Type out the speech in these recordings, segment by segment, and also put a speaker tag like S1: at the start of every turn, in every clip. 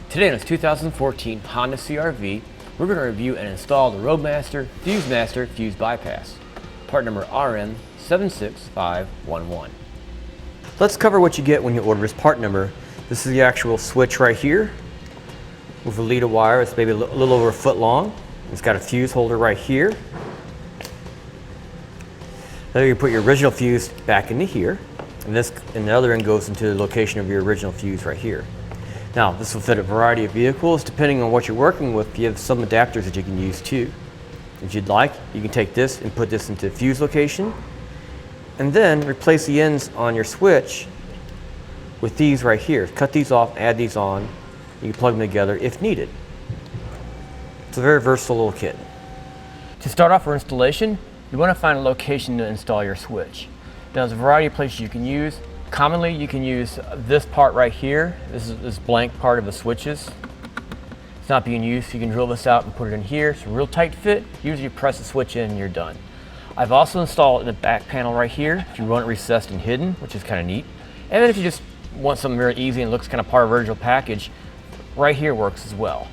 S1: Today on this 2014 Honda CRV, we're going to review and install the Roadmaster Fusemaster fuse bypass, part number RM76511. Let's cover what you get when you order this part number. This is the actual switch right here with a lead of wire. It's maybe a little over a foot long. It's got a fuse holder right here. Then you put your original fuse back into here, and the other end goes into the location of your original fuse right here. Now, this will fit a variety of vehicles. Depending on what you're working with, you have some adapters that you can use too. If you'd like, you can take this and put this into the fuse location, and then replace the ends on your switch with these right here. Cut these off, add these on. You can plug them together if needed. It's a very versatile little kit. To start off our installation, you want to find a location to install your switch. Now, there's a variety of places you can use. Commonly, you can use this part right here. This is this blank part of the switches. It's not being used, so you can drill this out and put it in here. It's a real tight fit. Usually you press the switch in and you're done. I've also installed it in the back panel right here if you want it recessed and hidden, which is kind of neat. And then if you just want something very easy and looks kind of part of the original package, right here works as well.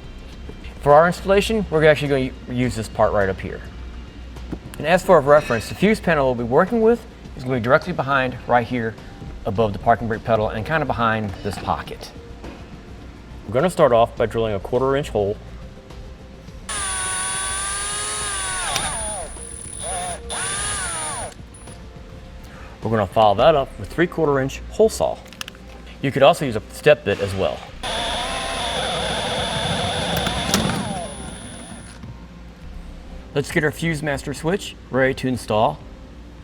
S1: For our installation, we're actually going to use this part right up here. And as for a reference, the fuse panel we'll be working with is going to be directly behind right here above the parking brake pedal and kind of behind this pocket. We're going to start off by drilling a 1/4 inch hole. We're going to follow that up with 3/4 inch hole saw. You could also use a step bit as well. Let's get our Fusemaster switch ready to install,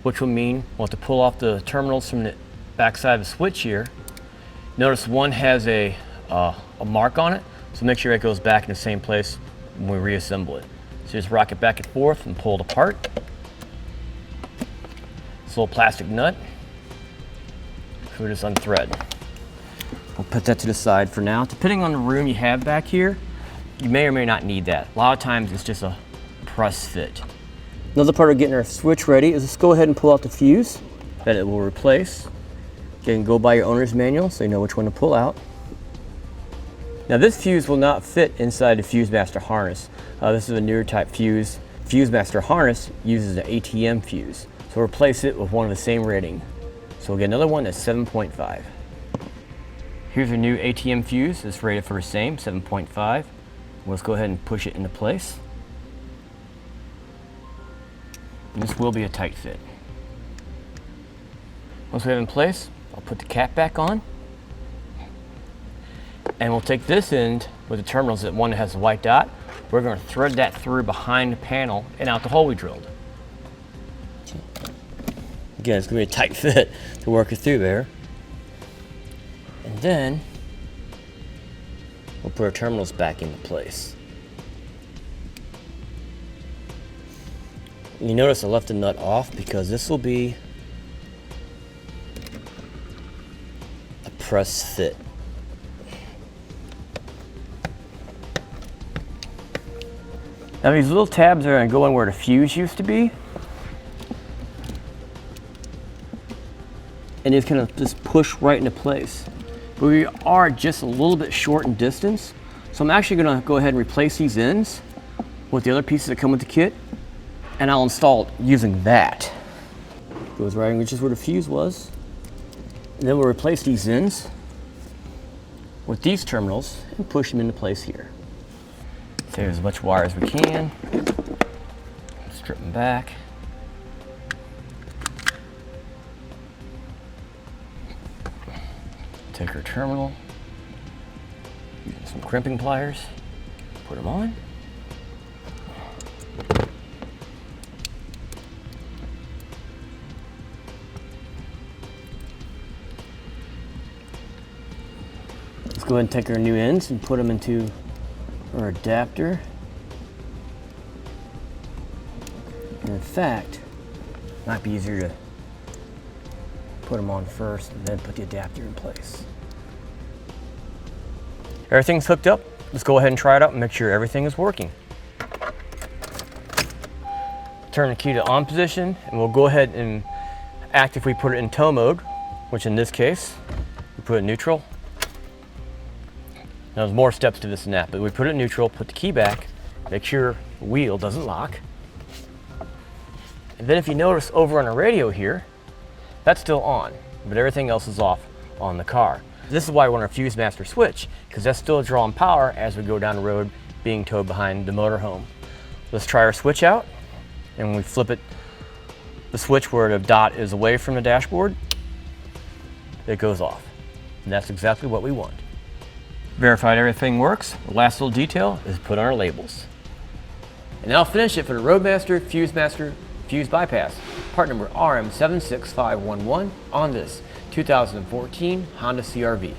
S1: which will mean we'll have to pull off the terminals from the backside of the switch here. Notice one has a mark on it, so make sure it goes back in the same place when we reassemble it. So just rock it back and forth and pull it apart. This little plastic nut, so we just unthread. We'll put that to the side for now. Depending on the room you have back here, you may or may not need that. A lot of times it's just a press fit. Another part of getting our switch ready is just go ahead and pull out the fuse that it will replace. You can go by your owner's manual so you know which one to pull out. Now, this fuse will not fit inside the Fusemaster harness. This is a newer type fuse. Fusemaster harness uses an ATM fuse, so we'll replace it with one of the same rating. So we'll get another one that's 7.5. Here's our new ATM fuse. It's rated for the same, 7.5. Let's go ahead and push it into place. And this will be a tight fit. Once we have it in place, I'll put the cap back on. And we'll take this end with the terminals, that one that has the white dot. We're going to thread that through behind the panel and out the hole we drilled. Again, it's going to be a tight fit to work it through there. And then we'll put our terminals back into place. You notice I left the nut off because this will be a press fit. Now, these little tabs are going to go in where the fuse used to be, and it's going to just push right into place. But we are just a little bit short in distance, so I'm actually going to go ahead and replace these ends with the other pieces that come with the kit, and I'll install it using that. Goes right in, which is where the fuse was. And then we'll replace these ends with these terminals and push them into place here. Save as much wire as we can. Strip them back. Take our terminal, using some crimping pliers, put them on. Let's go ahead and take our new ends and put them into our adapter. And in fact, it might be easier to put them on first and then put the adapter in place. Everything's hooked up. Let's go ahead and try it out and make sure everything is working. Turn the key to on position, and we'll go ahead and act if we put it in tow mode, which in this case, we put it in neutral. Now there's more steps to this than that, but we put it in neutral, put the key back, make sure the wheel doesn't lock. And then if you notice over on the radio here, that's still on, but everything else is off on the car. This is why we want our Fusemaster switch, because that's still drawing power as we go down the road being towed behind the motorhome. Let's try our switch out, and when we flip it, the switch where the dot is away from the dashboard, it goes off. And that's exactly what we want. Verified everything works. The last little detail is put on our labels. And that'll finish it for the Roadmaster Fusemaster Fuse Bypass, part number RM76511 on this 2014 Honda CRV.